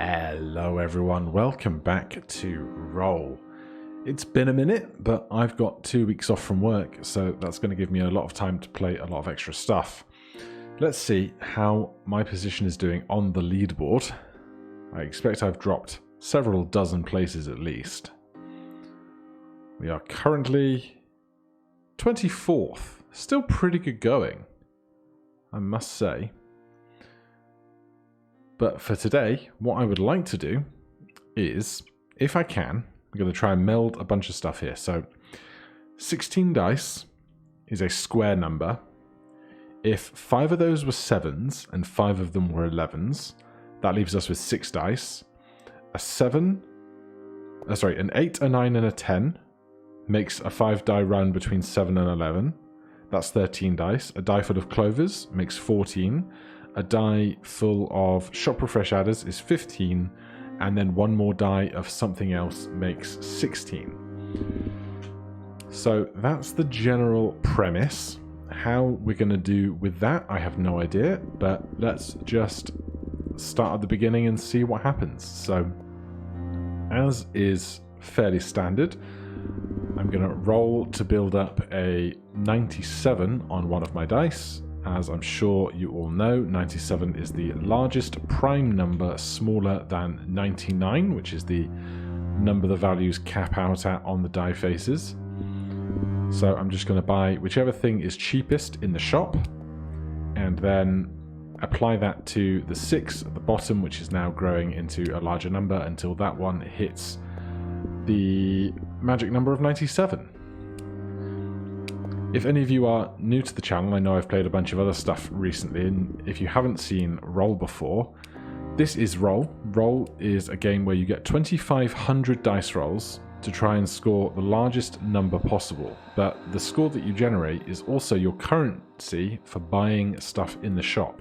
Hello everyone, welcome back to Roll. It's been a minute, but I've got 2 weeks off from work, so that's going to give me a lot of time to play a lot of extra stuff. Let's see how my position is doing on the leaderboard. I expect I've dropped several dozen places at least. We are currently 24th, still pretty good going, I must say. But for today, what I would like to do is, if I can, I'm going to try and meld a bunch of stuff here. So 16 dice is a square number. If 5 of those were 7s and 5 of them were 11s, that leaves us with 6 dice. An 8, a 9 and a 10 makes a 5 die run between 7 and 11. That's 13 dice. A die full of clovers makes 14. A die full of shop refresh adders is 15, and then one more die of something else makes 16. So that's the general premise. How we're going to do with that, I have no idea, but let's just start at the beginning and see what happens. So, as is fairly standard, I'm going to roll to build up a 97 on one of my dice. As I'm sure you all know, 97 is the largest prime number smaller than 99, which is the number the values cap out at on the die faces. So I'm just going to buy whichever thing is cheapest in the shop, and then apply that to the 6 at the bottom, which is now growing into a larger number until that one hits the magic number of 97. If any of you are new to the channel, I know I've played a bunch of other stuff recently, and if you haven't seen Roll before, this is Roll. Roll is a game where you get 2,500 dice rolls to try and score the largest number possible, but the score that you generate is also your currency for buying stuff in the shop.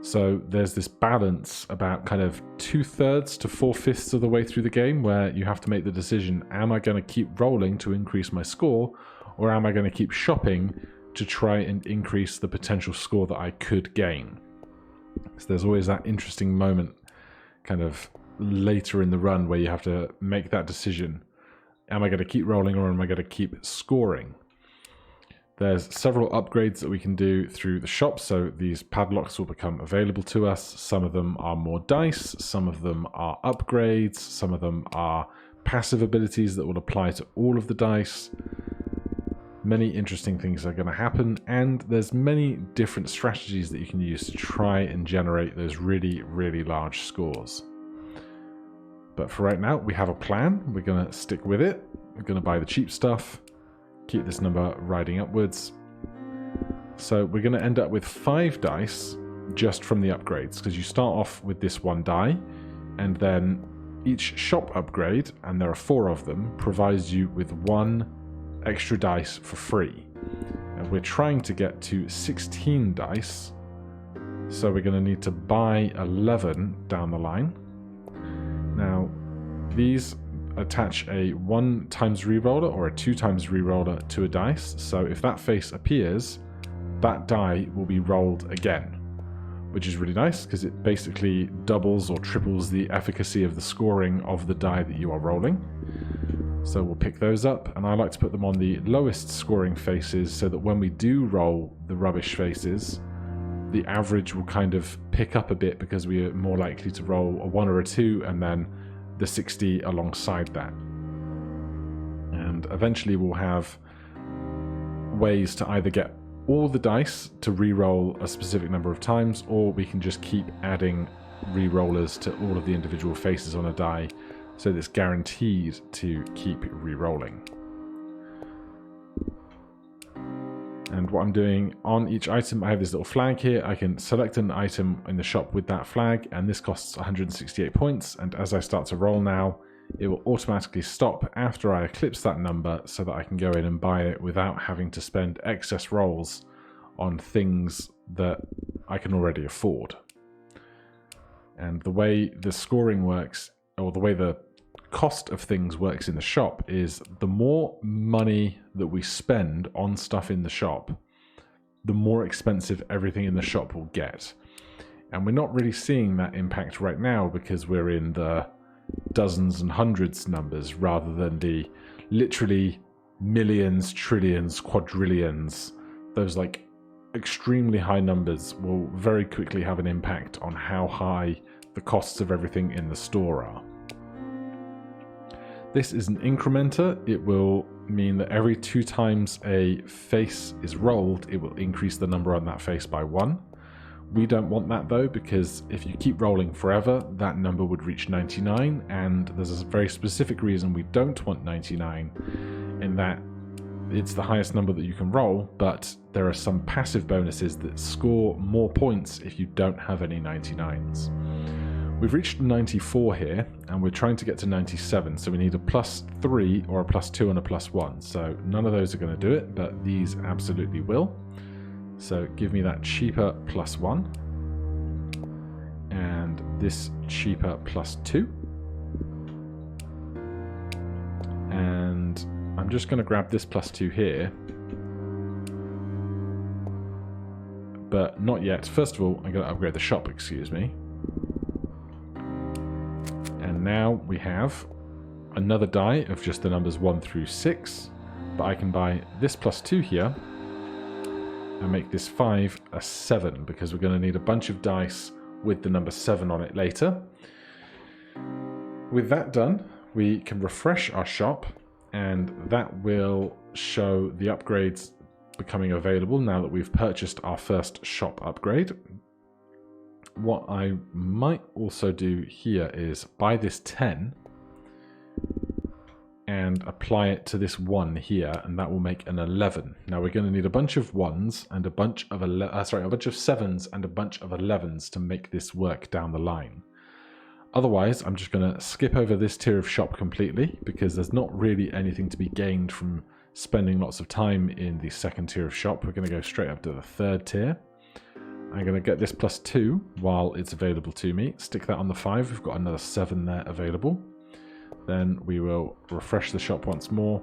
So there's this balance about kind of 2/3 to 4/5 of the way through the game where you have to make the decision, am I going to keep rolling to increase my score, or am I going to keep shopping to try and increase the potential score that I could gain? So there's always that interesting moment kind of later in the run where you have to make that decision. Am I going to keep rolling or am I going to keep scoring? There's several upgrades that we can do through the shop, so these padlocks will become available to us. Some of them are more dice, some of them are upgrades, some of them are passive abilities that will apply to all of the dice. Many interesting things are going to happen, and there's many different strategies that you can use to try and generate those really, really large scores. But for right now, we have a plan. We're going to stick with it. We're going to buy the cheap stuff, keep this number riding upwards. So we're going to end up with 5 dice just from the upgrades, because you start off with this 1 die, and then each shop upgrade, and there are 4 of them, provides you with 1 extra dice for free, and we're trying to get to 16 dice, so we're going to need to buy 11 down the line. Now these attach a 1 times reroller or a 2 times reroller to a dice, so if that face appears, that die will be rolled again, which is really nice because it basically doubles or triples the efficacy of the scoring of the die that you are rolling. So we'll pick those up, and I like to put them on the lowest scoring faces so that when we do roll the rubbish faces, the average will kind of pick up a bit because we are more likely to roll a 1 or a 2 and then the 60 alongside that. And eventually we'll have ways to either get all the dice to re-roll a specific number of times, or we can just keep adding re-rollers to all of the individual faces on a die, so it's guaranteed to keep re-rolling. And what I'm doing on each item, I have this little flag here. I can select an item in the shop with that flag, and this costs 168 points. And as I start to roll now, it will automatically stop after I eclipse that number so that I can go in and buy it without having to spend excess rolls on things that I can already afford. And the way the scoring works, or the way the cost of things works in the shop, is the more money that we spend on stuff in the shop, the more expensive everything in the shop will get. And we're not really seeing that impact right now because we're in the dozens and hundreds numbers rather than the literally millions, trillions, quadrillions. Those like extremely high numbers will very quickly have an impact on how high the costs of everything in the store are. This is an incrementer. It will mean that every 2 times a face is rolled, it will increase the number on that face by 1. We don't want that though, because if you keep rolling forever, that number would reach 99, and there's a very specific reason we don't want 99, in that it's the highest number that you can roll, but there are some passive bonuses that score more points if you don't have any 99s. We've reached 94 here, and we're trying to get to 97, so we need a +3 or a +2 and a +1. So none of those are going to do it, but these absolutely will. So give me that cheaper +1, and this cheaper +2. And I'm just going to grab this +2 here, but not yet. First of all, I'm going to upgrade the shop, excuse me. And now we have another die of just the numbers 1 through 6, but I can buy this +2 here and make this 5 a 7, because we're going to need a bunch of dice with the number 7 on it later. With that done, we can refresh our shop, and that will show the upgrades becoming available now that we've purchased our first shop upgrade. What I might also do here is buy this 10 and apply it to this 1 here, and that will make an 11. Now we're going to need a bunch of 1s and a bunch of a bunch of 7s and a bunch of 11s to make this work down the line. Otherwise, I'm just going to skip over this tier of shop completely, because there's not really anything to be gained from spending lots of time in the second tier of shop. We're going to go straight up to the third tier. I'm going to get this +2 while it's available to me. Stick that on the 5. We've got another 7 there available. Then we will refresh the shop once more.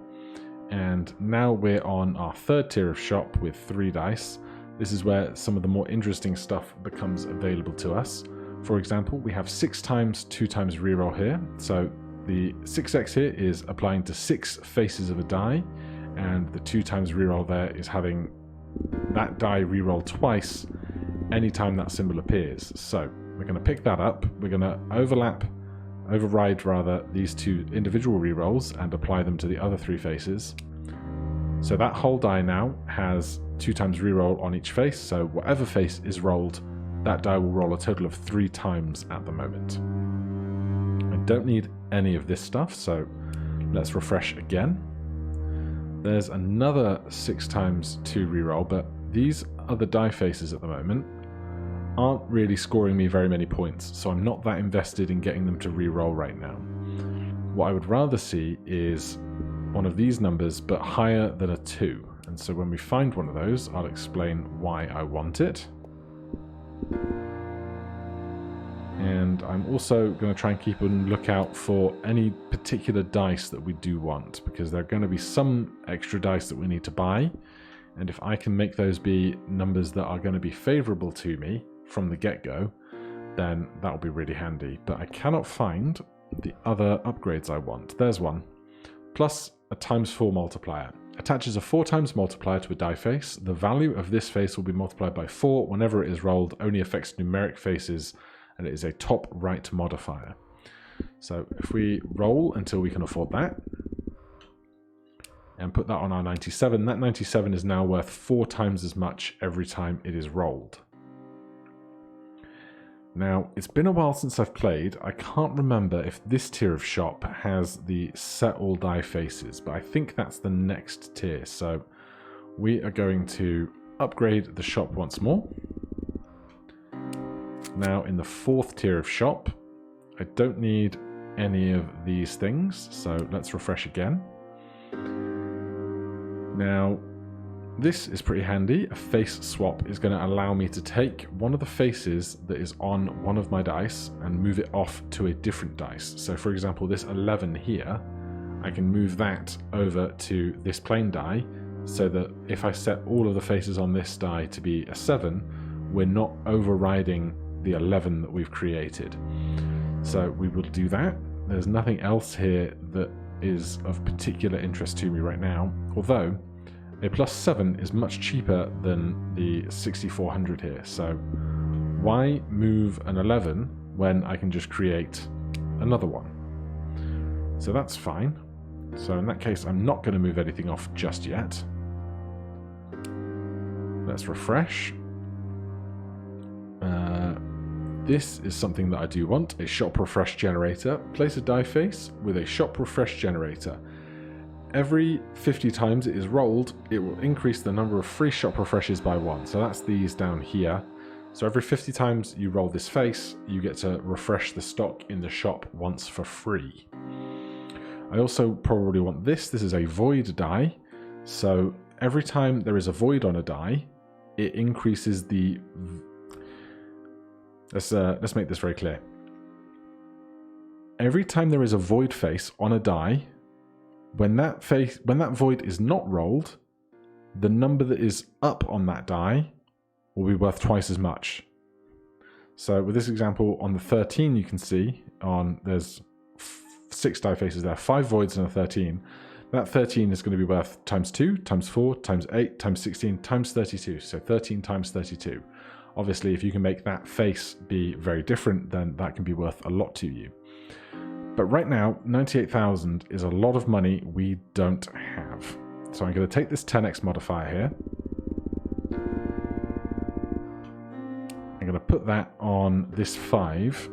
And now we're on our third tier of shop with 3 dice. This is where some of the more interesting stuff becomes available to us. For example, we have 6 times 2 times reroll here. So the 6x here is applying to 6 faces of a die, and the 2 times reroll there is having that die reroll twice anytime that symbol appears. So we're going to pick that up, we're going to override these 2 individual rerolls and apply them to the other 3 faces. So that whole die now has 2 times reroll on each face, so whatever face is rolled, that die will roll a total of 3 times at the moment. I don't need any of this stuff, so let's refresh again. There's another 6 times 2 reroll, but these other die faces at the moment aren't really scoring me very many points, so I'm not that invested in getting them to reroll right now. What I would rather see is one of these numbers, but higher than a 2. And so when we find one of those, I'll explain why I want it. And I'm also going to try and keep a lookout for any particular dice that we do want, because there are going to be some extra dice that we need to buy. And if I can make those be numbers that are going to be favorable to me from the get-go, then that'll be really handy. But I cannot find the other upgrades I want. There's one. Plus a ×4 multiplier. Attaches a 4 times multiplier to a die face. The value of this face will be multiplied by 4 whenever it is rolled. Only affects numeric faces, and it is a top right modifier. So if we roll until we can afford that, and put that on our 97, that 97 is now worth 4 times as much every time it is rolled. Now, it's been a while since I've played. I can't remember if this tier of shop has the set all die faces, but I think that's the next tier. So we are going to upgrade the shop once more. Now in the 4th tier of shop, I don't need any of these things, so let's refresh again. Now, this is pretty handy. A face swap is going to allow me to take one of the faces that is on one of my dice and move it off to a different dice. So for example, this 11 here, I can move that over to this plain die, so that if I set all of the faces on this die to be a 7, we're not overriding the 11 that we've created. So we will do that. There's nothing else here that is of particular interest to me right now, although a +7 is much cheaper than the 6400 here. So why move an 11 when I can just create another one? So that's fine. So in that case, I'm not going to move anything off just yet. Let's refresh. This is something that I do want, a shop refresh generator. Place a die face with a shop refresh generator. Every 50 times it is rolled, it will increase the number of free shop refreshes by 1. So that's these down here. So every 50 times you roll this face, you get to refresh the stock in the shop once for free. I also probably want this. This is a void die. So every time there is a void on a die, it increases the... Let's make this very clear. Every time there is a void face on a die, when that void is not rolled, the number that is up on that die will be worth twice as much. So with this example, on the 13, you can see there's 6 die faces there, 5 voids and a 13. That 13 is going to be worth times 2, times 4, times 8, times 16, times 32. So 13 times 32. Obviously, if you can make that face be very different, then that can be worth a lot to you. But right now, 98,000 is a lot of money we don't have. So I'm going to take this 10x modifier here. I'm going to put that on this 5.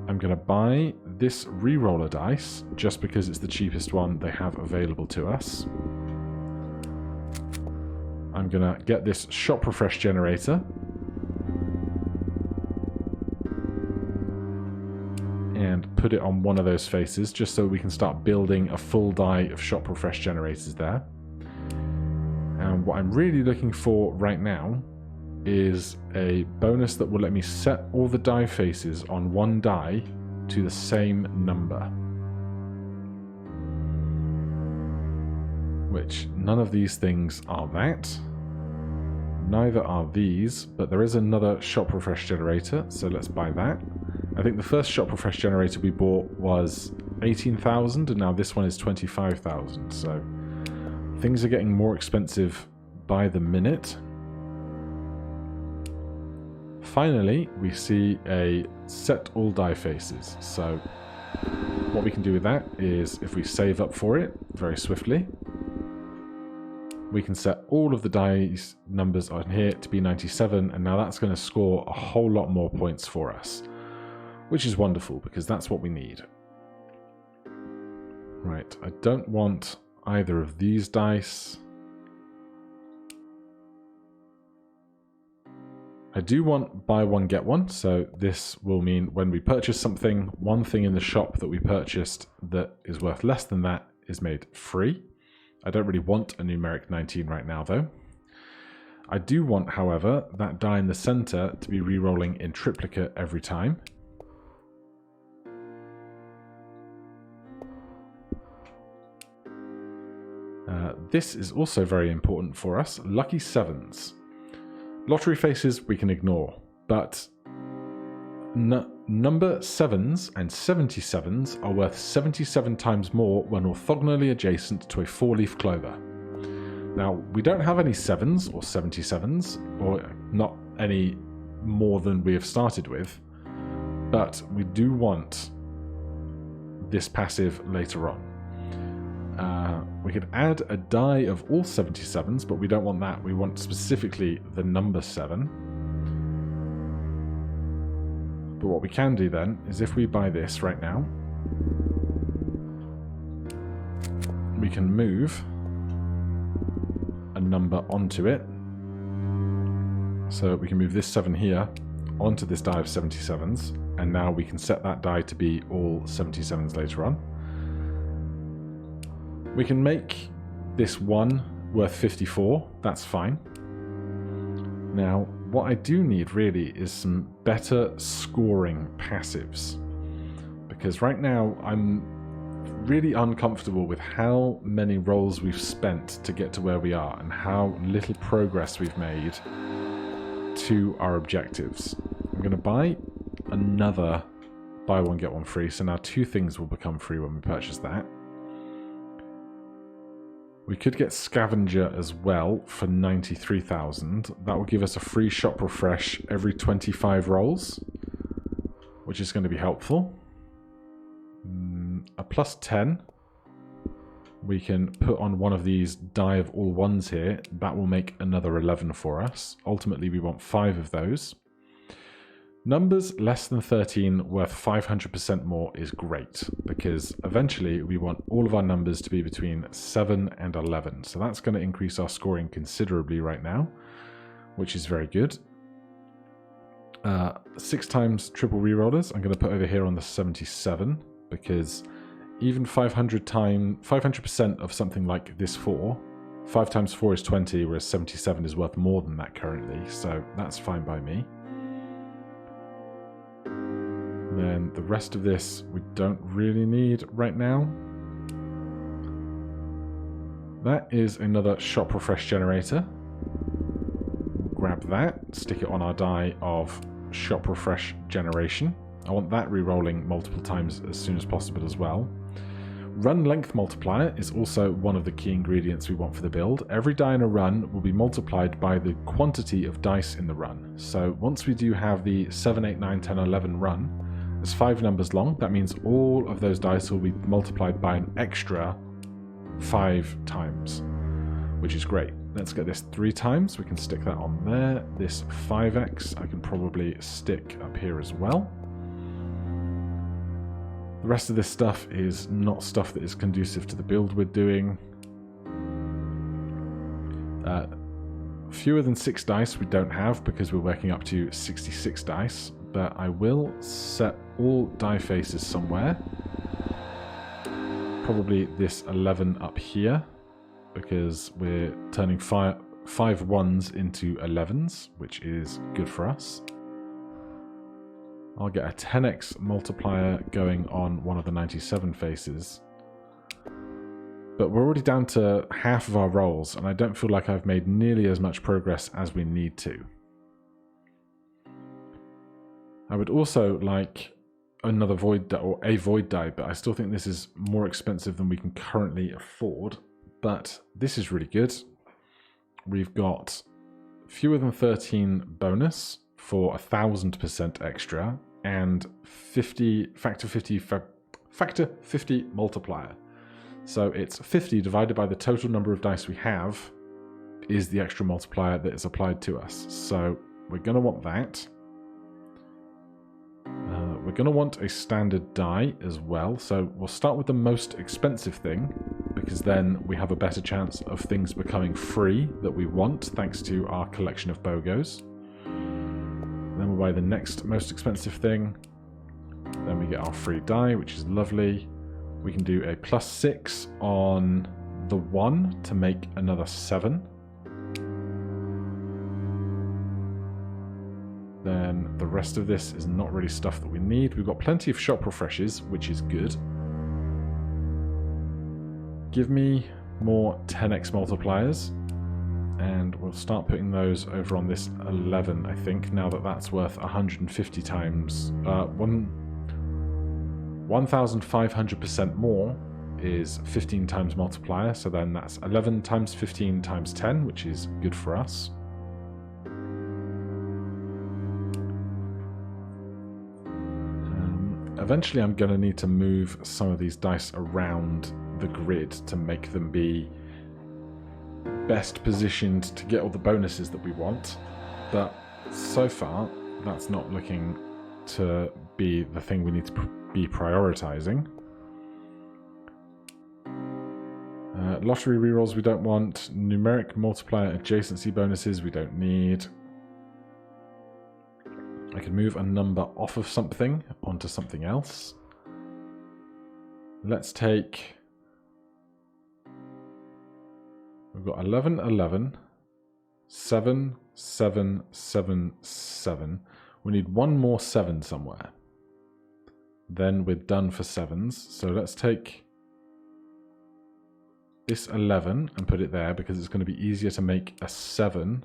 I'm going to buy this re-roller dice, just because it's the cheapest one they have available to us. I'm going to get this shop refresh generator. And put it on one of those faces, just so we can start building a full die of shop refresh generators there. And what I'm really looking for right now is a bonus that will let me set all the die faces on one die to the same number. Which none of these things are that. Neither are these, but there is another shop refresh generator, so let's buy that. I think the first shop refresh generator we bought was 18,000, and now this one is 25,000. So things are getting more expensive by the minute. Finally, we see a set all die faces. So what we can do with that is, if we save up for it very swiftly, we can set all of the dice numbers on here to be 97, and now that's going to score a whole lot more points for us, which is wonderful because that's what we need. Right, I don't want either of these dice. I do want buy one get one, so this will mean when we purchase something, one thing in the shop that we purchased that is worth less than that is made free. I don't really want a numeric 19 right now though. I do want, however, that die in the center to be re-rolling in triplicate every time. This is also very important for us. Lucky 7s. Lottery faces we can ignore, but number 7s and 77s are worth 77 times more when orthogonally adjacent to a 4-leaf clover. Now, we don't have any 7s or 77s, or not any more than we have started with, but we do want this passive later on. We could add a die of all 77s, but we don't want that. We want specifically the number 7. But what we can do then is, if we buy this right now, we can move a number onto it. So we can move this 7 here onto this die of 77s, and now we can set that die to be all 77s later on. We can make this 1 worth 54, that's fine. Now, what I do need really is some better scoring passives, because right now I'm really uncomfortable with how many rolls we've spent to get to where we are and how little progress we've made to our objectives. I'm going to buy another buy one get one free, so now 2 things will become free when we purchase that. We could get Scavenger as well for 93,000. That will give us a free shop refresh every 25 rolls, which is going to be helpful. A plus 10. We can put on one of these die of all ones here. That will make another 11 for us. Ultimately, we want 5 of those. Numbers less than 13 worth 500% more is great, because eventually we want all of our numbers to be between 7 and 11. So that's going to increase our scoring considerably right now, which is very good. 6 times triple rerollers I'm going to put over here on the 77, because even 500% of something like this 4, 5 times 4 is 20, whereas 77 is worth more than that currently, so that's fine by me. And then the rest of this we don't really need right now. That is another shop refresh generator. Grab that, stick it on our die of shop refresh generation. I want that re-rolling multiple times as soon as possible as well. Run length multiplier is also one of the key ingredients we want for the build. Every die in a run will be multiplied by the quantity of dice in the run. So once we do have the 7, 8, 9, 10, 11 run, it's 5 numbers long. That means all of those dice will be multiplied by an extra 5 times, which is great. Let's get this 3 times. We can stick that on there. This 5x I can probably stick up here as well. The rest of this stuff is not stuff that is conducive to the build we're doing. Fewer than 6 dice we don't have because we're working up to 66 dice, but I will set all die faces somewhere. Probably this 11 up here, because we're turning 5 ones into 11s, which is good for us. I'll get a 10x multiplier going on one of the 97 faces. But we're already down to half of our rolls, and I don't feel like I've made nearly as much progress as we need to. I would also like another void die, or a void die, but I still think this is more expensive than we can currently afford. But this is really good. We've got fewer than 13 bonus for 1000% extra, and factor 50 multiplier. So it's 50 divided by the total number of dice we have is the extra multiplier that is applied to us. So we're going to want that. We're going to want a standard die as well. So we'll start with the most expensive thing, because then we have a better chance of things becoming free that we want thanks to our collection of BOGOs. Then we'll buy the next most expensive thing. Then we get our free die, which is lovely. We can do a +6 on the 1 to make another 7. Then the rest of this is not really stuff that we need. We've got plenty of shop refreshes, which is good. Give me more 10x multipliers, and we'll start putting those over on this 11, I think, now that that's worth 150 times. 1,500% more is 15 times multiplier, so then that's 11 times 15 times 10, which is good for us. Eventually I'm going to need to move some of these dice around the grid to make them be best positioned to get all the bonuses that we want, but so far that's not looking to be the thing we need to be prioritizing. Lottery rerolls we don't want. Numeric multiplier adjacency bonuses we don't need. I can move a number off of something onto something else. Let's take... We've got 11, 11, 7, 7, 7, 7. We need one more 7 somewhere. Then we're done for 7s. So let's take this 11 and put it there, because it's going to be easier to make a 7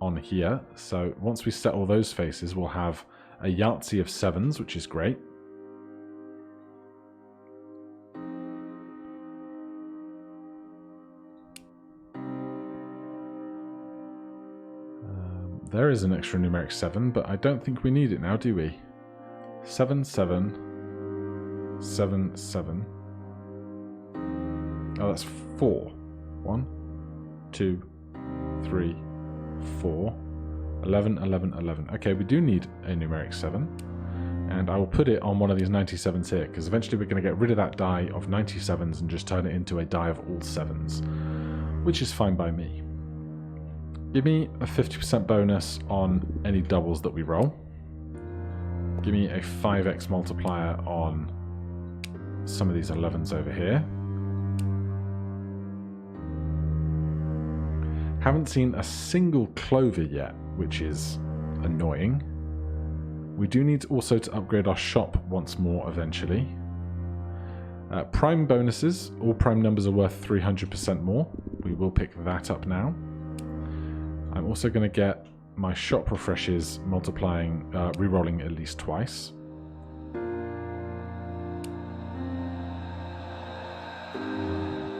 on here. So once we set all those faces, we'll have a Yahtzee of 7s, which is great. There is an extra numeric 7, but I don't think we need it now, do we? 7, 7, 7, 7. Oh, that's 4. 1, 2, 3, 4. 11, 11, 11. Okay, we do need a numeric 7. And I will put it on one of these 97s here, because eventually we're going to get rid of that die of 97s and just turn it into a die of all 7s, which is fine by me. Give me a 50% bonus on any doubles that we roll. Give me a 5x multiplier on some of these 11s over here. Haven't seen a single clover yet, which is annoying. We do need also to upgrade our shop once more eventually. Prime bonuses. All prime numbers are worth 300% more. We will pick that up now. I'm also going to get my shop refreshes multiplying, re-rolling at least twice.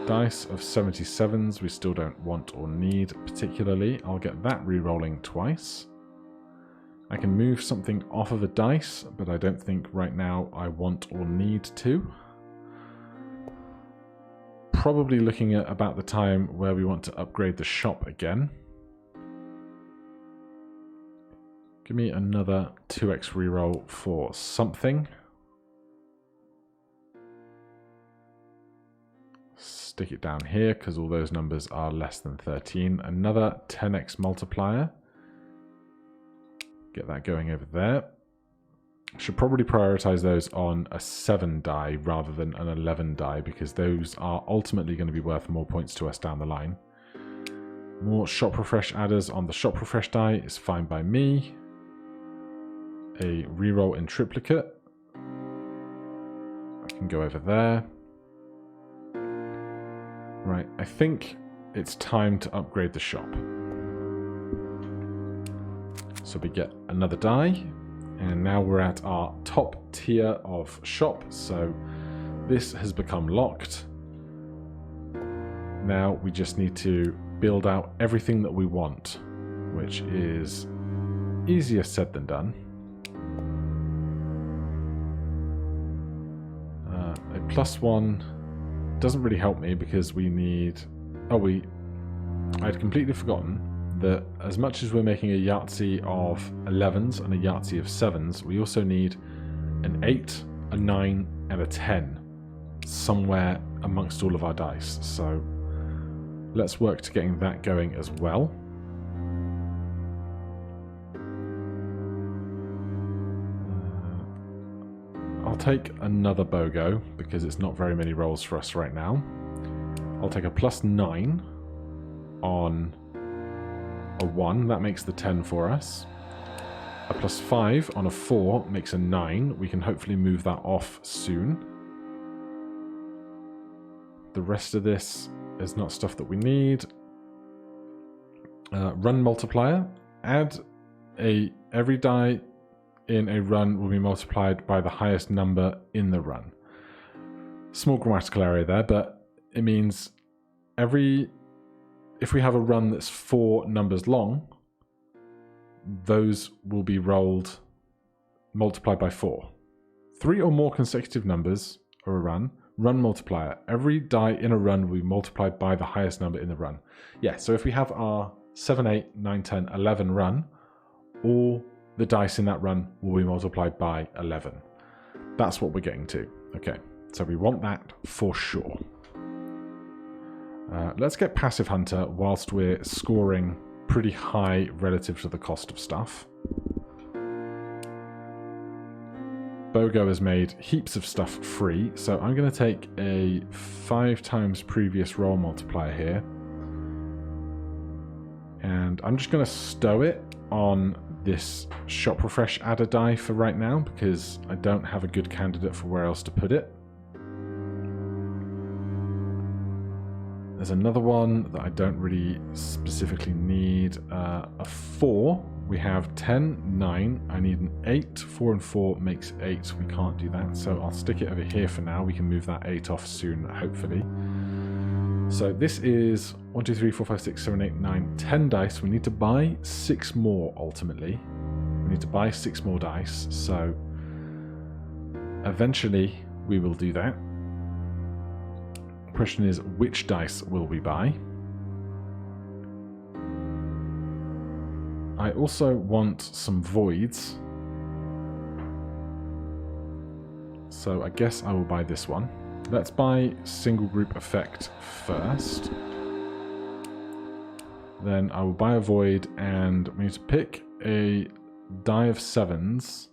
Dice of 77s we still don't want or need particularly. I'll get that re-rolling twice. I can move something off of a dice, but I don't think right now I want or need to. Probably looking at about the time where we want to upgrade the shop again. Give me another 2x reroll for something. Stick it down here because all those numbers are less than 13. Another 10x multiplier. Get that going over there. Should probably prioritize those on a 7 die rather than an 11 die because those are ultimately going to be worth more points to us down the line. More shop refresh adders on the shop refresh die is fine by me. A reroll in triplicate. I can go over there. Right, I think it's time to upgrade the shop. So we get another die, and now we're at our top tier of shop, so this has become locked. Now we just need to build out everything that we want, which is easier said than done. A +1 doesn't really help me because we need... Oh, I'd completely forgotten that as much as we're making a Yahtzee of 11s and a Yahtzee of 7s, we also need an 8, a 9, and a 10 somewhere amongst all of our dice. So let's work to getting that going as well. I'll take another BOGO because it's not very many rolls for us right now. I'll take a +9 on a 1, that makes the 10 for us. A +5 on a 4 makes a 9. We can hopefully move that off soon. The rest of this is not stuff that we need. Run multiplier. Add every die in a run will be multiplied by the highest number in the run. Small grammatical error there, but it means if we have a run that's 4 numbers long, those will be rolled multiplied by 4. 3 or more consecutive numbers are a run. Run multiplier. Every die in a run will be multiplied by the highest number in the run. Yeah, so if we have our 7, 8, 9, 10, 11 run, all the dice in that run will be multiplied by 11. That's what we're getting to. Okay, so we want that for sure. Let's get Passive Hunter whilst we're scoring pretty high relative to the cost of stuff. BOGO has made heaps of stuff free, so I'm going to take a 5 times previous roll multiplier here. And I'm just going to stow it on this shop refresh adder die for right now because I don't have a good candidate for where else to put it. There's another one that I don't really specifically need. A 4. We have 10, 9. I need an 8. 4 and 4 makes 8. We can't do that, so I'll stick it over here for now. We can move that 8 off soon, hopefully. So this is 1, 2, 3, 4, 5, 6, 7, 8, 9, 10 dice. We need to buy 6 more, ultimately. We need to buy 6 more dice, so eventually we will do that. The question is, which dice will we buy? I also want some voids. So I guess I will buy this one. Let's buy single group effect first. Then I will buy a void, and we need to pick a die of 7s.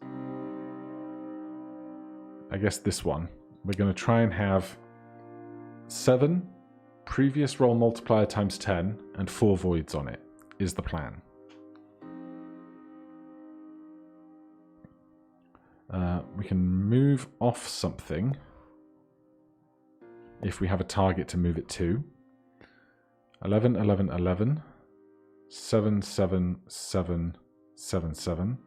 I guess this one. We're going to try and have 7 previous roll multiplier times 10 and 4 voids on it is the plan. We can move off something if we have a target to move it to. 11, 11, 11. 7, 7, 7, 7, 7.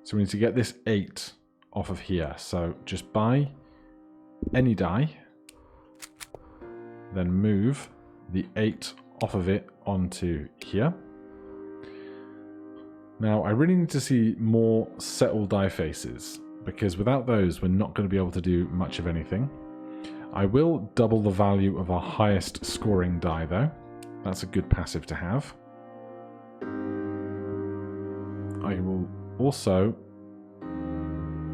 So we need to get this 8 off of here. So just buy any die, then move the 8 off of it onto here. Now, I really need to see more settle die faces, because without those, we're not going to be able to do much of anything. I will double the value of our highest scoring die, though. That's a good passive to have. I will also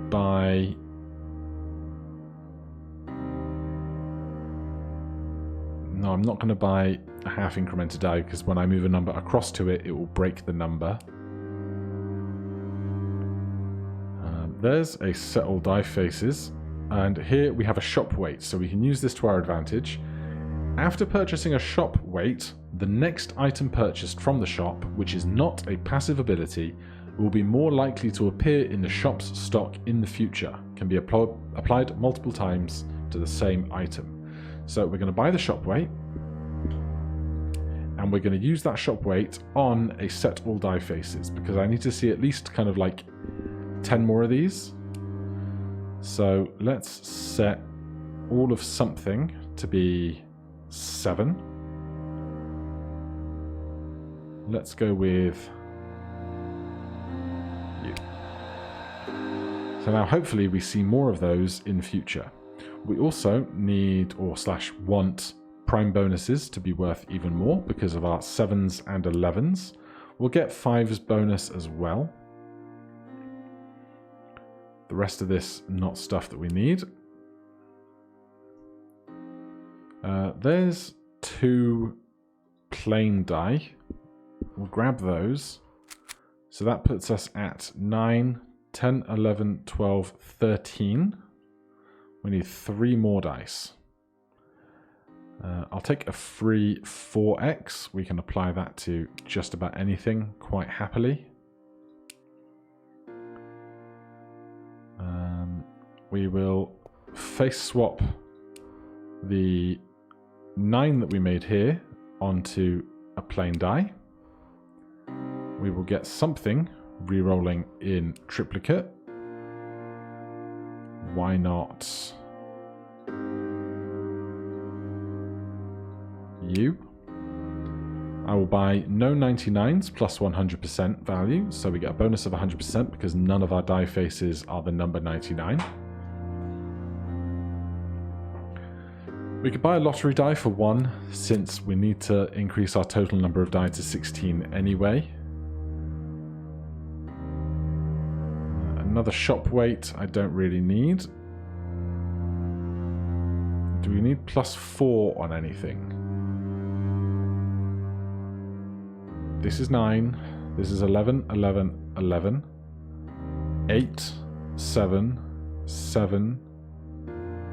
buy... No, I'm not going to buy a half incremented die, because when I move a number across to it, it will break the number. There's a settle die faces, and here we have a shop weight, so we can use this to our advantage. After purchasing a shop weight, the next item purchased from the shop, which is not a passive ability, will be more likely to appear in the shop's stock in the future. Can be applied multiple times to the same item. So we're going to buy the shop weight, and we're going to use that shop weight on a set all die faces, because I need to see at least kind of like 10 more of these. So let's set all of something to be 7. Let's go with you. So now hopefully we see more of those in future. We also need / want prime bonuses to be worth even more because of our 7s and 11s. We'll get 5s bonus as well. The rest of this, not stuff that we need. There's 2 plain die. We'll grab those. So that puts us at 9, 10, 11, 12, 13. We need 3 more dice. I'll take a free 4x. We can apply that to just about anything quite happily. We will face swap the 9 that we made here onto a plain die. We will get something re-rolling in triplicate. Why not you? I will buy no 99s plus 100% value, so we get a bonus of 100% because none of our die faces are the number 99. We could buy a lottery die for 1, since we need to increase our total number of die to 16 anyway. Another shop weight I don't really need. Do we need +4 on anything? This is 9. This is 11, 11, 11. 8, 7, 7,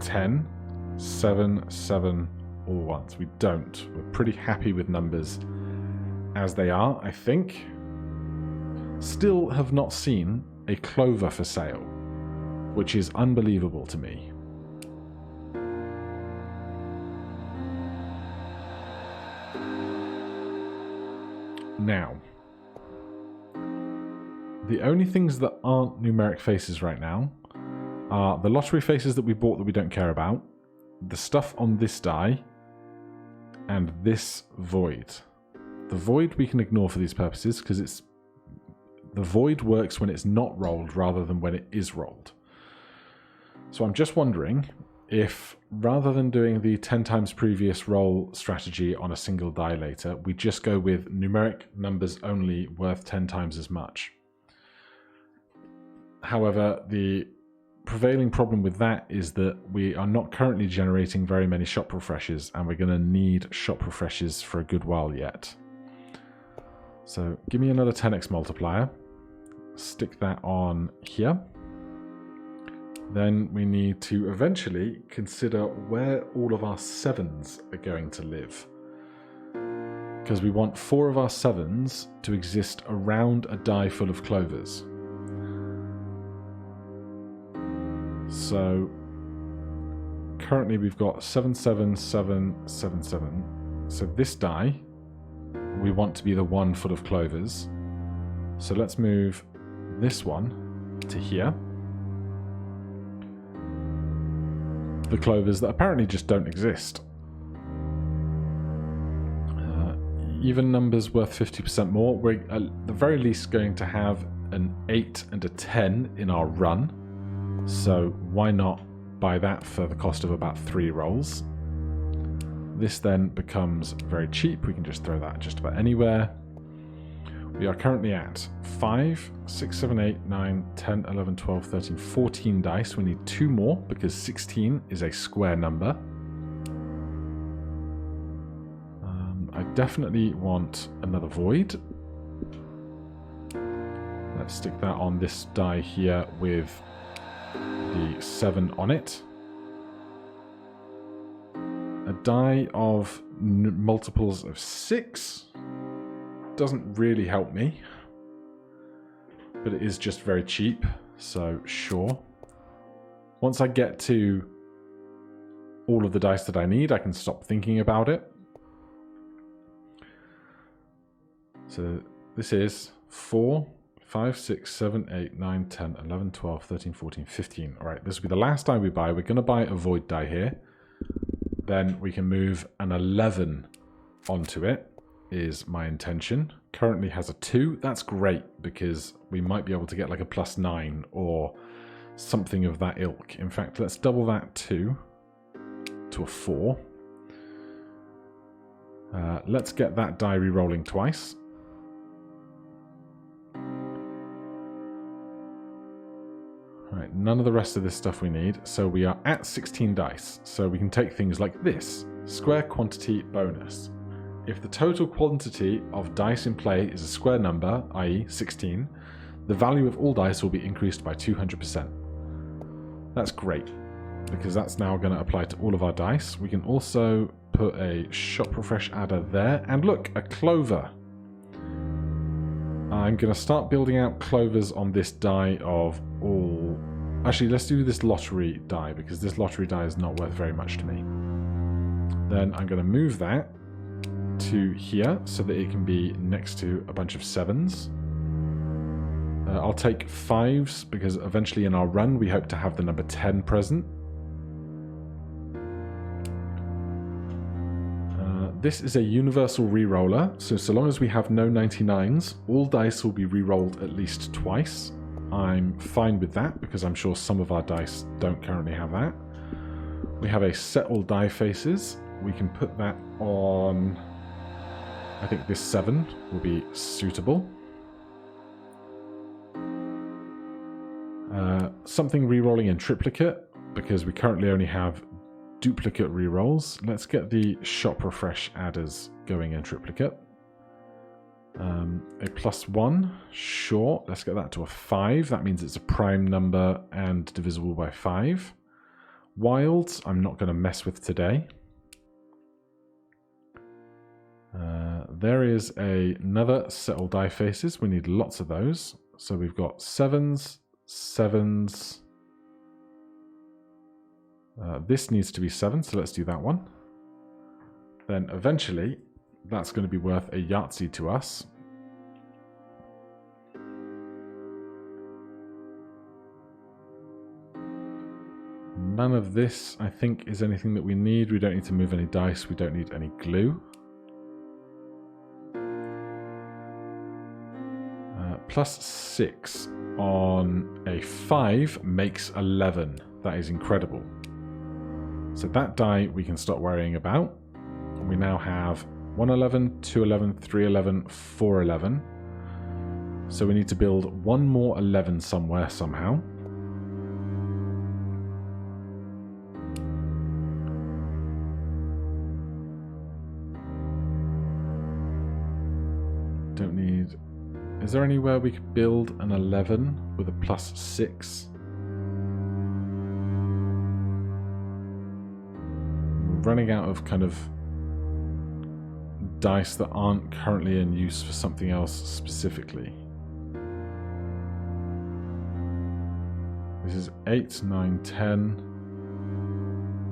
10. 7, 7, all once. We don't. We're pretty happy with numbers as they are, I think. Still have not seen a clover for sale, which is unbelievable to me. Now, the only things that aren't numeric faces right now are the lottery faces that we bought that we don't care about, the stuff on this die, and this void. The void we can ignore for these purposes because the void works when it's not rolled rather than when it is rolled. So I'm just wondering if, rather than doing the 10 times previous roll strategy on a single die later, we just go with numeric numbers only worth 10 times as much. However, the prevailing problem with that is that we are not currently generating very many shop refreshes, and we're going to need shop refreshes for a good while yet. So give me another 10x multiplier. Stick that on here. Then we need to eventually consider where all of our 7s are going to live. Because we want 4 of our 7s to exist around a die full of clovers. So currently we've got 7, 7, 7, 7, 7. So this die, we want to be the one full of clovers. So let's move this one to here. The clovers that apparently just don't exist. Even numbers worth 50% more. We're at the very least going to have an 8 and a 10 in our run. So why not buy that for the cost of about 3 rolls? This then becomes very cheap. We can just throw that just about anywhere. We are currently at 5, 6, 7, 8, 9, 10, 11, 12, 13, 14 dice. We need 2 more because 16 is a square number. I definitely want another void. Let's stick that on this die here with the 7 on it. A die of multiples of 6 doesn't really help me, but it is just very cheap, so sure. Once I get to all of the dice that I need, I can stop thinking about it. So this is 4, 5, 6, 7, 8, 9, 10, 11, 12, 13, 14, 15. All right, this will be the last die we buy. We're going to buy a void die here. Then we can move an 11 onto it, is my intention. Currently has a 2. That's great because we might be able to get like a +9 or something of that ilk. In fact, let's double that 2 to a 4. Let's get that die re-rolling twice. Right, none of the rest of this stuff we need, so we are at 16 dice. So we can take things like this, square quantity bonus. If the total quantity of dice in play is a square number, i.e. 16, the value of all dice will be increased by 200%. That's great, because that's now going to apply to all of our dice. We can also put a shop refresh adder there, and look, a clover. I'm going to start building out clovers on this die of all... Actually, let's do this lottery die, because this lottery die is not worth very much to me. Then I'm going to move that to here, so that it can be next to a bunch of 7s. I'll take 5s, because eventually in our run we hope to have the number 10 present. This is a universal re-roller, so long as we have no 99s, all dice will be re-rolled at least twice. I'm fine with that, because I'm sure some of our dice don't currently have that. We have a set all die faces. We can put that on... I think this 7 will be suitable. Something re-rolling in triplicate, because we currently only have duplicate re-rolls. Let's get the shop refresh adders going in triplicate. A +1, sure. Let's get that to a 5. That means it's a prime number and divisible by 5. Wilds, I'm not going to mess with today. There is another set all die faces. We need lots of those. So we've got 7s, 7s. This needs to be 7, so let's do that one. Then eventually, that's going to be worth a Yahtzee to us, None of this, I think, is anything that we need. We don't need to move any dice. We don't need any glue. +6 on a 5 makes 11. That is incredible. So that die we can start worrying about. We now have 111, 211, 311, 411. So we need to build one more 11 somewhere somehow. Don't need... Is there anywhere we could build an 11 with a +6? We're running out of kind of dice that aren't currently in use for something else specifically. This is 8, 9, 10,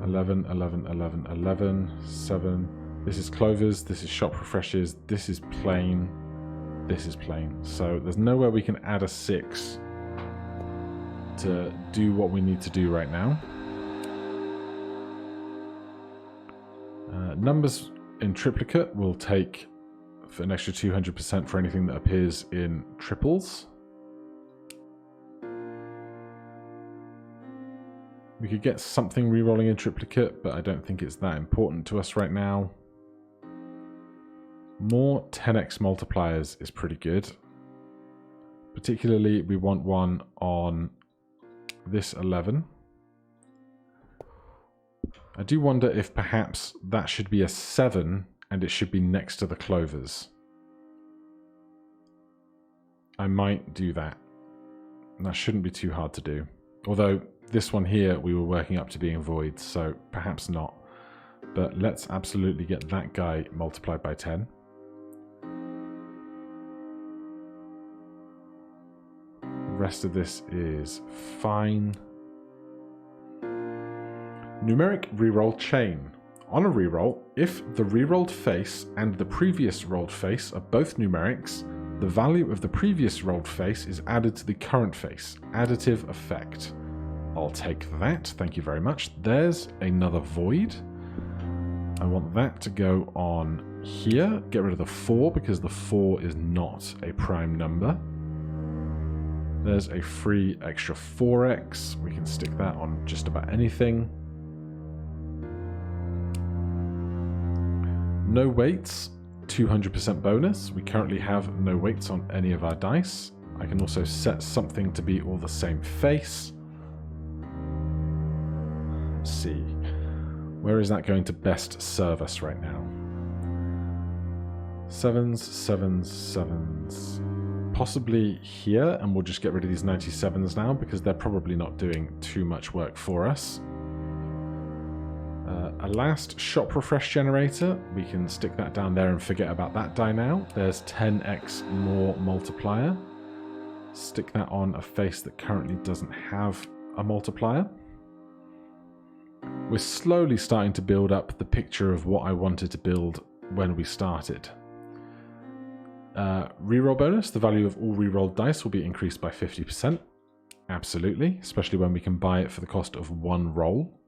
11, 11, 11, 11, 7. This is clovers, this is shop refreshes, this is plain, this is plain. So there's nowhere we can add a 6 to do what we need to do right now. Numbers in triplicate will take for an extra 200% for anything that appears in triples. We could get something re-rolling in triplicate, but I don't think it's that important to us right now. More 10x multipliers is pretty good. Particularly, we want one on this 11. I do wonder if perhaps that should be a 7 and it should be next to the clovers. I might do that. That shouldn't be too hard to do. Although this one here we were working up to being voids, so perhaps not. But let's absolutely get that guy multiplied by 10. The rest of this is fine. Numeric reroll chain. On a reroll, if the rerolled face and the previous rolled face are both numerics, the value of the previous rolled face is added to the current face. Additive effect. I'll take that, thank you very much. There's another void. I want that to go on here. Get rid of the 4 because the 4 is not a prime number. There's a free extra 4x. We can stick that on just about anything. No weights, 200% bonus. We currently have no weights on any of our dice. I can also set something to be all the same face. Let's see. Where is that going to best serve us right now? 7s, 7s, 7s. Possibly here, and we'll just get rid of these 97s now because they're probably not doing too much work for us. A last shop refresh generator, we can stick that down there and forget about that die now. There's 10x more multiplier. Stick that on a face that currently doesn't have a multiplier. We're slowly starting to build up the picture of what I wanted to build when we started. Reroll bonus, the value of all rerolled dice will be increased by 50%. Absolutely, especially when we can buy it for the cost of 1 roll.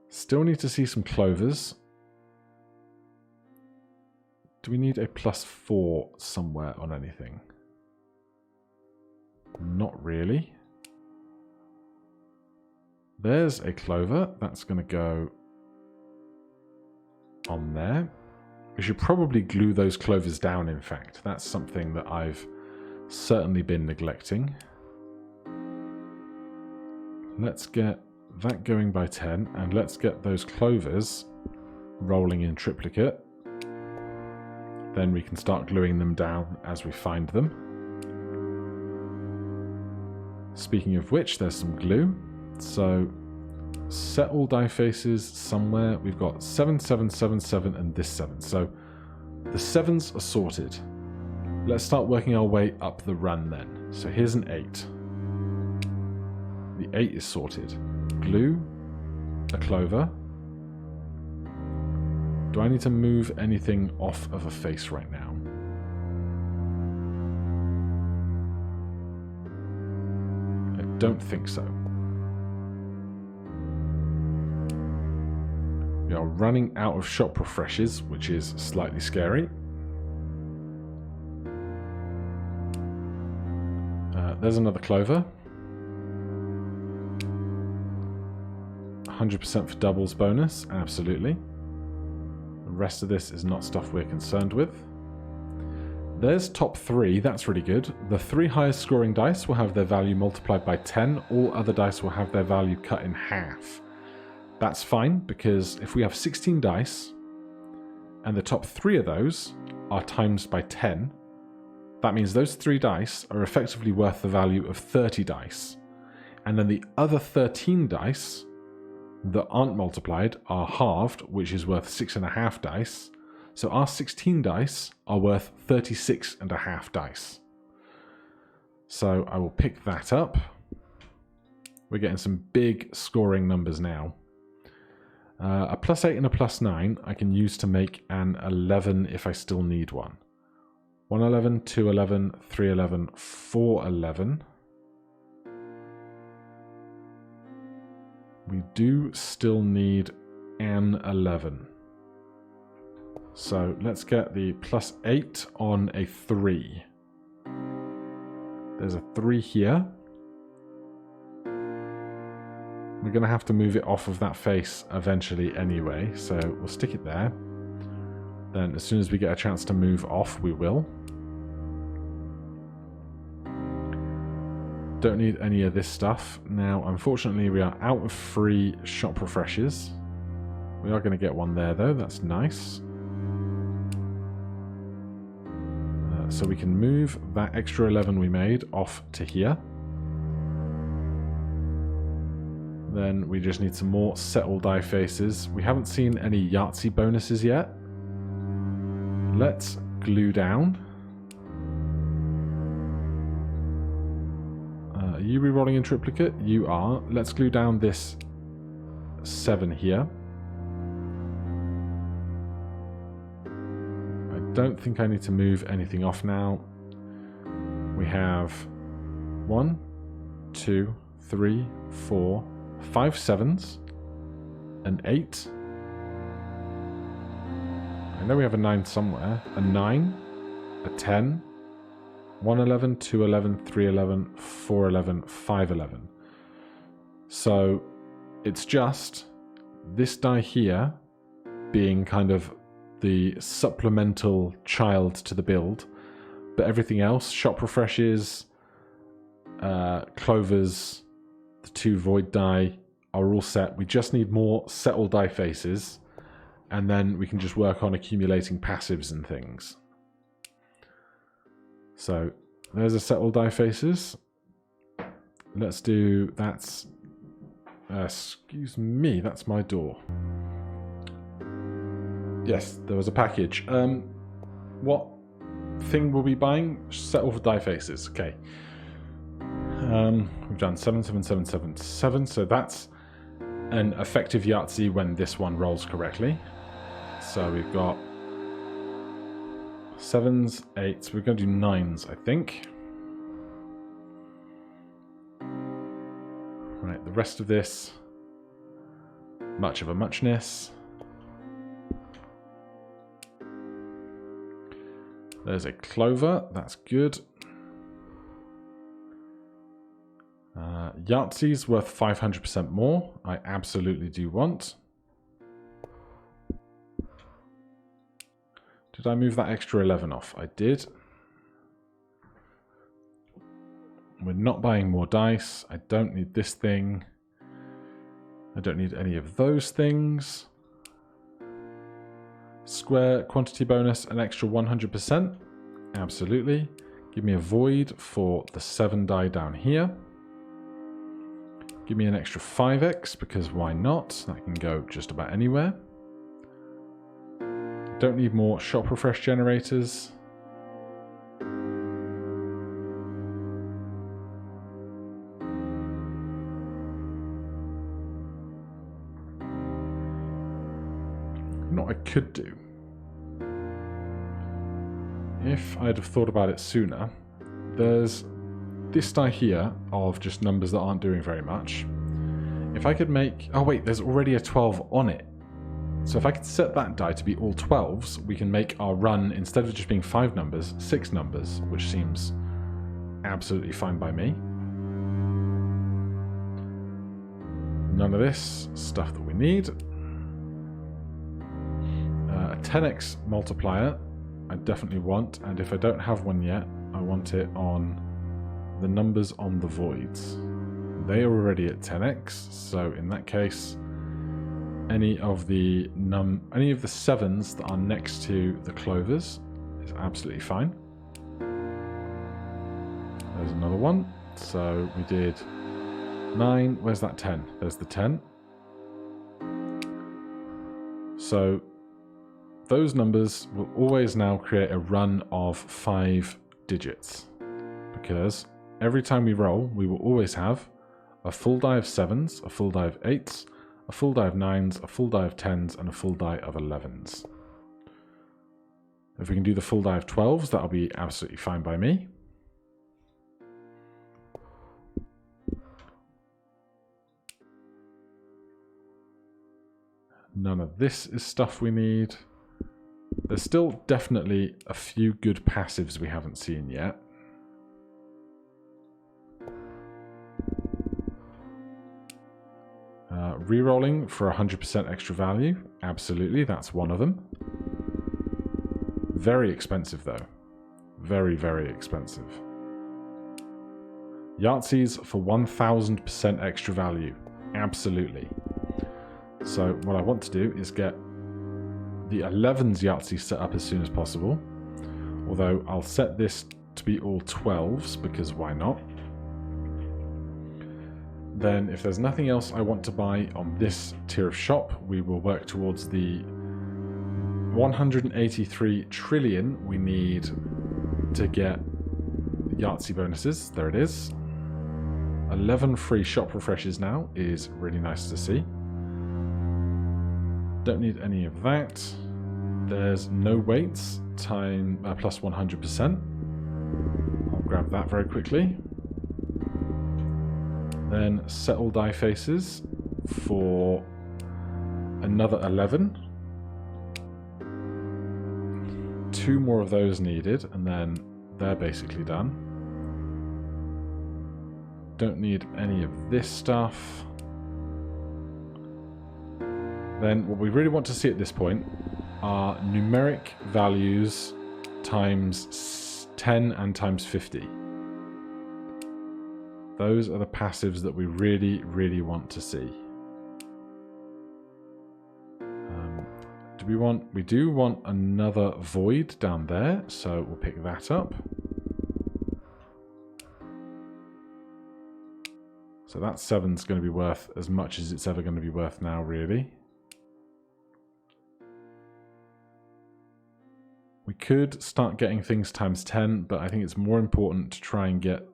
Still need to see some clovers. Do we need a +4 somewhere on anything? Not really. There's a clover. That's going to go on there. We should probably glue those clovers down, in fact. That's something that I've certainly been neglecting. Let's get that going by 10, and let's get those clovers rolling in triplicate. Then we can start gluing them down as we find them. Speaking of which, there's some glue. So set all die faces somewhere. We've got 7, 7, 7, 7, and this 7. So the 7s are sorted. Let's start working our way up the run then. So here's an 8. The 8 is sorted. Glue, a clover. Do I need to move anything off of a face right now? A don't think so. We are running out of shop refreshes, which is slightly scary. There's another clover. 100% for doubles bonus, absolutely. The rest of this is not stuff we're concerned with. There's top 3, that's really good. The 3 highest scoring dice will have their value multiplied by 10. All other dice will have their value cut in half. That's fine, because if we have 16 dice, and the top 3 of those are times by 10, that means those 3 dice are effectively worth the value of 30 dice. And then the other 13 dice that aren't multiplied are halved, which is worth 6.5 dice. So our 16 dice are worth 36.5 dice. So I will pick that up. We're getting some big scoring numbers now. A +8 and a +9 I can use to make an 11 if I still need one. 111, 211, 311, 411. We do still need an 11. So let's get the +8 on a 3. There's a 3 here. We're going to have to move it off of that face eventually anyway, so we'll stick it there. Then as soon as we get a chance to move off, we will. Don't need any of this stuff. Now, unfortunately, we are out of free shop refreshes. We are going to get one there, though. That's nice. So we can move that extra 11 we made off to here. Then we just need some more settle die faces. We haven't seen any Yahtzee bonuses yet. Let's glue down. Are you re-rolling in triplicate? You are. Let's glue down this 7 here. I don't think I need to move anything off now. We have 1, 2, 3, 4, 5 7s, an 8. I know we have a 9 somewhere. A 9, a 10, 111, 211, 311, 411, 511. So it's just this die here being kind of the supplemental child to the build, but everything else, shop refreshes, clovers, the 2 void die are all set. We just need more settle die faces, and then we can just work on accumulating passives and things. So there's a settle die faces. Let's do, that's, excuse me, that's my door. Yes, there was a package. What thing will we be buying? Settle for die faces, okay. We've done 7, 7, 7, 7, 7, so that's an effective Yahtzee when this one rolls correctly. So we've got 7s, 8s, we're going to do 9s, I think. Right, the rest of this, much of a muchness. There's a clover, that's good. Yahtzee's worth 500% more. I absolutely do want. Did I move that extra 11 off? I did. We're not buying more dice. I don't need this thing. I don't need any of those things. Square quantity bonus, an extra 100%. Absolutely. Give me a void for the 7 die down here. Give me an extra 5x, because why not? That can go just about anywhere. Don't need more shop refresh generators. You know what I could do? If I'd have thought about it sooner, there's this die here of just numbers that aren't doing very much, if I could make... Oh wait, there's already a 12 on it. So if I could set that die to be all 12s, we can make our run, instead of just being 5 numbers, 6 numbers, which seems absolutely fine by me. None of this stuff that we need. A 10x multiplier I definitely want, and if I don't have one yet, I want it on the numbers on the voids. They are already at 10x, so in that case, any of the 7s that are next to the clovers is absolutely fine. There's another one. So we did 9. Where's that 10? There's the 10. So those numbers will always now create a run of 5 digits, because every time we roll, we will always have a full die of 7s, a full die of 8s, a full die of 9s, a full die of 10s, and a full die of 11s. If we can do the full die of 12s, that'll be absolutely fine by me. None of this is stuff we need. There's still definitely a few good passives we haven't seen yet. Rerolling for 100% extra value, absolutely, that's one of them. Very expensive though, very, very expensive. Yahtzees for 1000% extra value, absolutely. So what I want to do is get the 11s Yahtzee set up as soon as possible, although I'll set this to be all 12s because why not? Then if there's nothing else I want to buy on this tier of shop, we will work towards the 183 trillion we need to get Yahtzee bonuses. There it is. 11 free shop refreshes now is really nice to see. Don't need any of that. There's no weights time plus 100%. I'll grab that very quickly. Then set all die faces for another 11. 2 more of those needed, and then they're basically done. Don't need any of this stuff. Then what we really want to see at this point are numeric values times 10 and times 50. Those are the passives that we really, really want to see. We do want another void down there, so we'll pick that up. So that 7's going to be worth as much as it's ever going to be worth now, really. We could start getting things times 10, but I think it's more important to try and get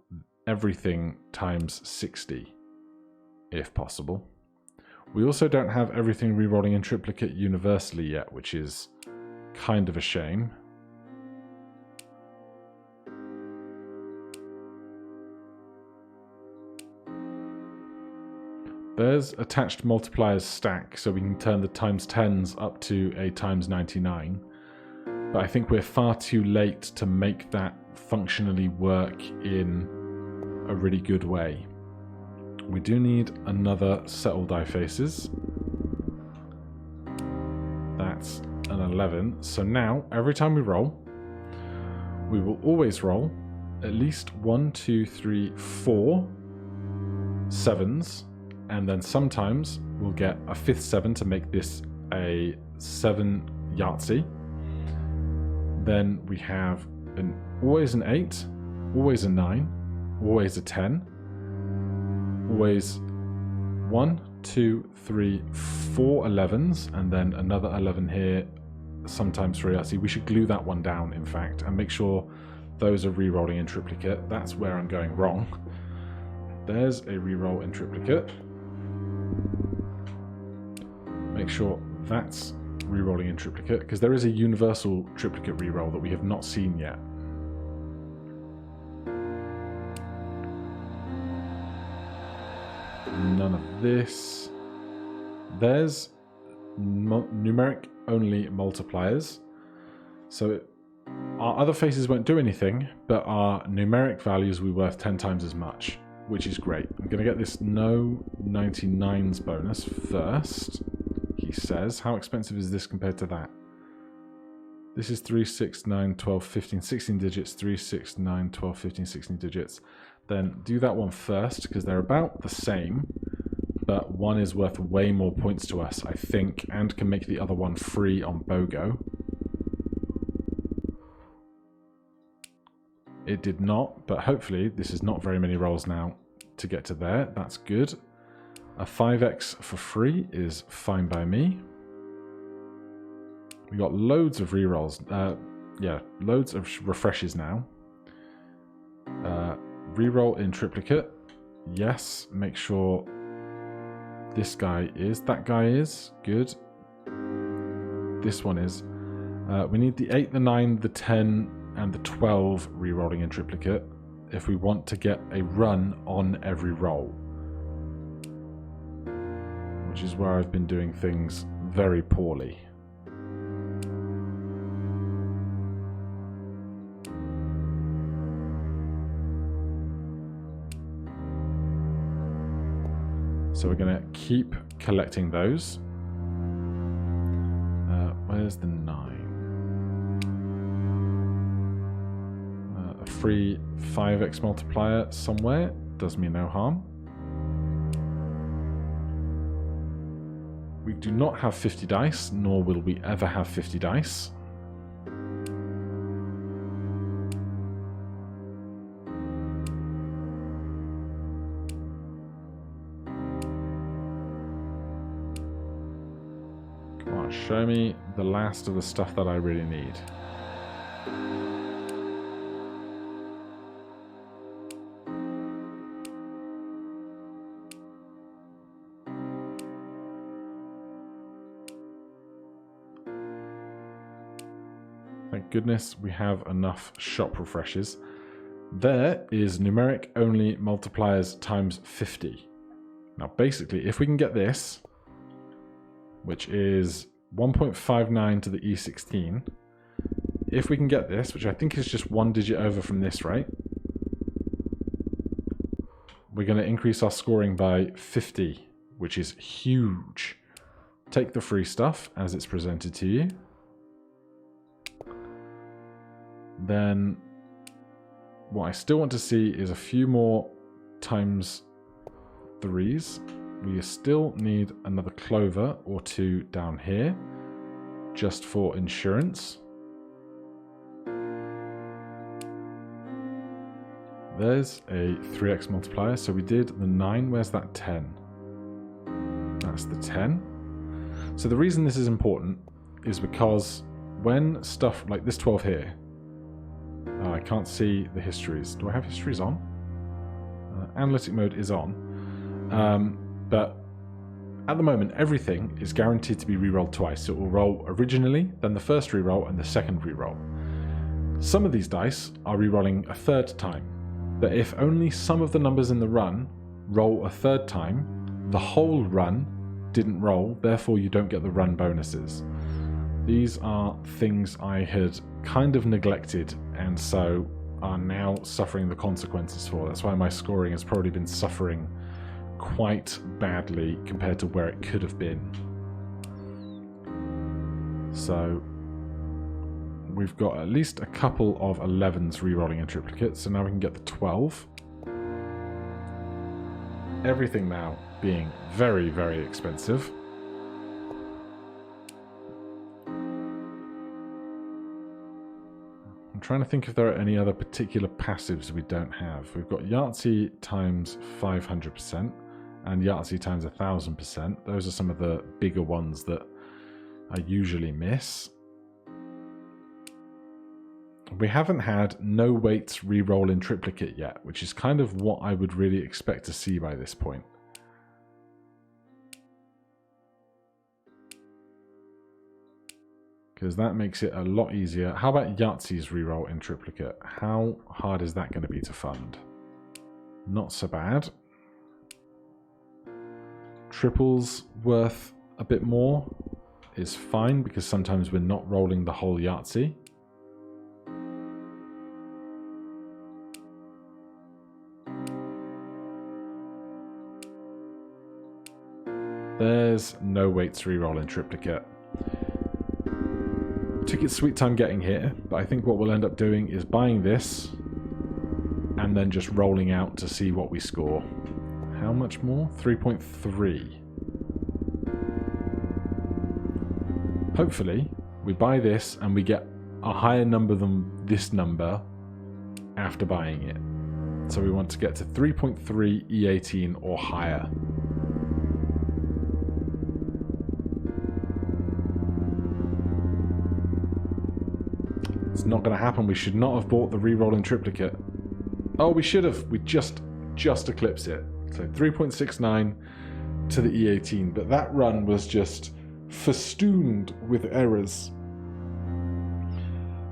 everything times 60, if possible. We also don't have everything rerolling in triplicate universally yet, which is kind of a shame. There's attached multipliers stack, so we can turn the times 10s up to a times 99. But I think we're far too late to make that functionally work in a really good way. We do need another set all die faces. That's an 11. So now, every time we roll, we will always roll at least 1, 2, 3, 4 7s, and then sometimes we'll get a 5th 7 to make this a 7 Yahtzee. Then we have always an 8, always a 9, always a 10, always 1, 2, 3, 4 11s, and then another 11 here, sometimes for Yahtzee. We should glue that one down, in fact, and make sure those are re-rolling in triplicate. That's where I'm going wrong. There's a re-roll in triplicate. Make sure that's re-rolling in triplicate, because there is a universal triplicate re-roll that we have not seen yet. None of this. There's numeric only multipliers. So our other faces won't do anything, but our numeric values will be worth 10 times as much, which is great. I'm going to get this no 99s bonus first. He says, how expensive is this compared to that? This is 3, 6, 9, 12, 15, 16 digits, 3, 6, 9, 12, 15, 16 digits. Then do that one first, because they're about the same, but one is worth way more points to us, I think, and can make the other one free on BOGO. It did not, but hopefully this is not very many rolls now to get to there. That's good. A 5x for free is fine by me. We got loads of rerolls. Yeah, loads of refreshes now. Reroll in triplicate. Yes, make sure this guy is. That guy is. Good. This one is. We need the 8, the 9, the 10, and the 12 rerolling in triplicate if we want to get a run on every roll. Which is where I've been doing things very poorly. So we're going to keep collecting those. Where's the 9? A free 5x multiplier somewhere does me no harm. We do not have 50 dice, nor will we ever have 50 dice. Come on, show me the last of the stuff that I really need. Thank goodness we have enough shop refreshes. There is numeric only multipliers times 50. Now basically, if we can get this, which is 1.59 to the E16, if we can get this, which I think is just one digit over from this, right? We're going to increase our scoring by 50, which is huge. Take the free stuff as it's presented to you. Then what I still want to see is a few more times 3s. We still need another clover or 2 down here, just for insurance. There's a 3x multiplier. So we did the 9. Where's that 10? That's the 10. So the reason this is important is because when stuff like this 12 here, I can't see the histories. Do I have histories on? Analytic mode is on. But at the moment, everything is guaranteed to be rerolled twice. So it will roll originally, then the first reroll, and the second reroll. Some of these dice are rerolling a third time. But if only some of the numbers in the run roll a third time, the whole run didn't roll, therefore you don't get the run bonuses. These are things I had kind of neglected, and so are now suffering the consequences for. That's why my scoring has probably been suffering quite badly compared to where it could have been. So we've got at least a couple of 11s rerolling in triplicate, so now we can get the 12. Everything now being very, very expensive. I'm trying to think if there are any other particular passives we don't have. We've got Yahtzee times 500% and Yahtzee times 1000%. Those are some of the bigger ones that I usually miss. We haven't had no weights reroll in triplicate yet, which is kind of what I would really expect to see by this point. Because that makes it a lot easier. How about Yahtzee's reroll in triplicate? How hard is that going to be to fund? Not so bad. triples worth a bit more is fine, because sometimes we're not rolling the whole Yahtzee. There's no weights re-roll in triplicate. Took its sweet time getting here, but I think what we'll end up doing is buying this and then just rolling out to see what we score. How much more? 3.3. Hopefully, we buy this and we get a higher number than this number after buying it. So we want to get to 3.3 E18 or higher. It's not going to happen. We should not have bought the re-rolling triplicate. Oh, we should have. We just eclipsed it. So 3.69 to the E18. But that run was just festooned with errors.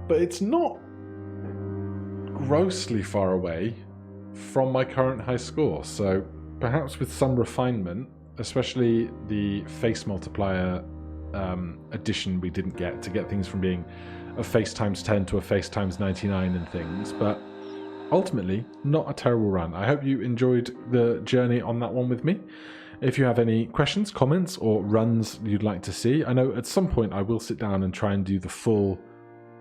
But it's not grossly far away from my current high score. So perhaps with some refinement, especially the face multiplier addition we didn't get to get things from being a face times 10 to a face times 99 and things, but ultimately not a terrible run. I hope you enjoyed the journey on that one with me. If you have any questions, comments, or runs you'd like to see, I know at some point I will sit down and try and do the full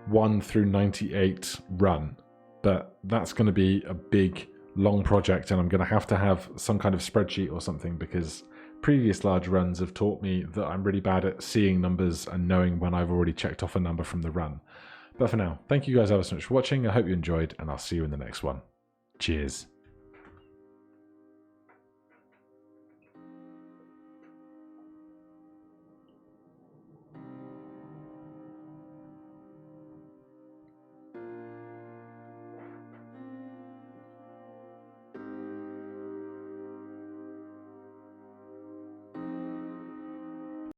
1 through 98 run, but that's going to be a big long project, and I'm going to have some kind of spreadsheet or something, because previous large runs have taught me that I'm really bad at seeing numbers and knowing when I've already checked off a number from the run. But for now, thank you guys ever so much for watching. I hope you enjoyed, and I'll see you in the next one. Cheers.